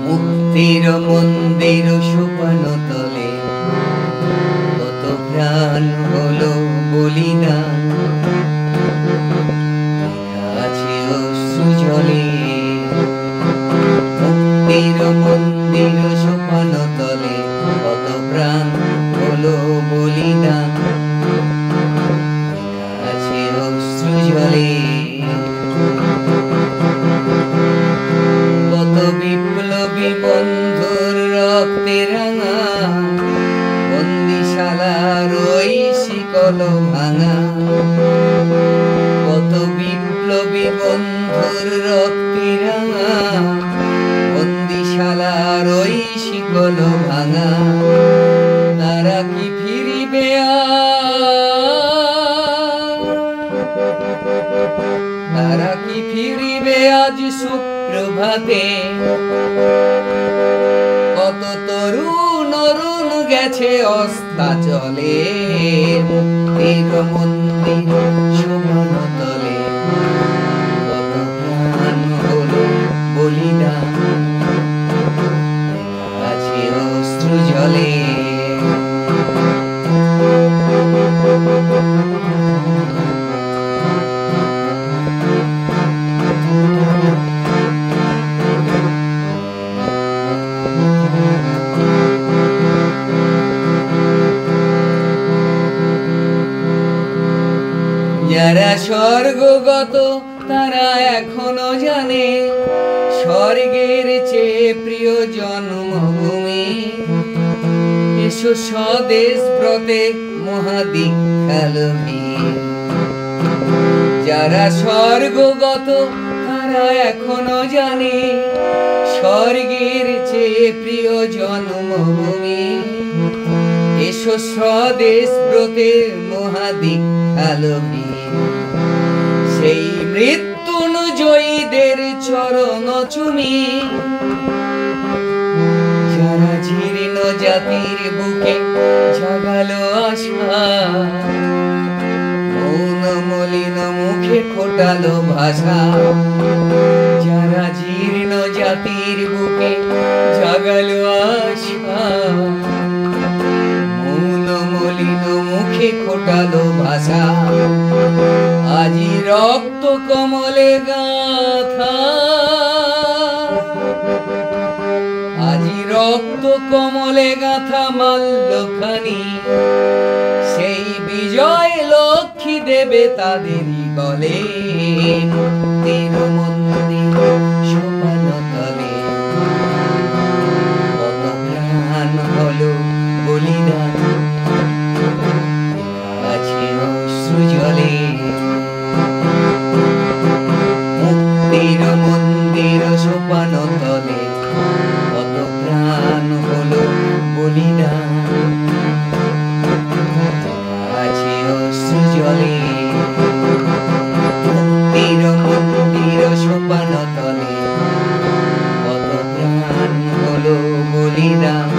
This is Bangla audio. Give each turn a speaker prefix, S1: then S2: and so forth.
S1: মুক্তির মন্দির সোপান তলে কত প্রাণ হলো বলিদান, আছে অশ্রু জলে। মুক্তির মন্দির সোপান তলে কত প্রাণ হলো বলিদান, আছে অশ্রু জলে। কত বিপ্লবী বন্ধুর রক্তে রাঙা বন্দিশালার ওই শিকল ভাঙা। কত বিপ্লবী বন্ধুর রক্তে রাঙা বন্দিশালার ওই শিকল ভাঙা। তারা কি ফিরিবে তারা কি ফিরিবে আজ সুপ্রভাতে? কত তরুণ অরুণ গেছে অস্তাচলে। মুক্তির মন্দির সোপান তলে কত প্রাণ হলো বলিদান, আছে অশ্রু জলে। যারা স্বর্গগত তারা এখনো জানে স্বর্গের চেয়ে প্রিয় জন্মভূমি। এসো স্বদেশ ব্রতে মহাদীক্ষালভী। যারা স্বর্গগত তারা এখনো জানে স্বর্গের চেয়ে প্রিয় জন্মভূমি। এসো স্বদেশ ব্রতে মহাদীক্ষালভী। সেই মৃত্যুঞ্জয়ীদের চরণ চুমি, যারা জীর্ণ জাতির বুকে জাগালো আশা, মৌন মলিন মুখে ফোটালো ভাষা। যারা জীর্ণ জাতির বুকে জাগালো আশা, মৌন মলিন মুখে ফোটালো ভাষা। আজি রক্ত কমলে গাথা, আজি রক্ত কমলে গাথা মাল্যখানি। সেই বিজয় লক্ষ্মী দেবে তাদেরই গলে। মুক্তির মন্দির সোপান তলে কত প্রাণ হলো বলিদান, আছে অশ্রু জলে। মুক্তির মন্দির সোপান তলে কত প্রাণ হলো বলিদান, আছে অশ্রু জলে। মুক্তির মন্দির সোপান তলে কত প্রাণ হলো বলিদান।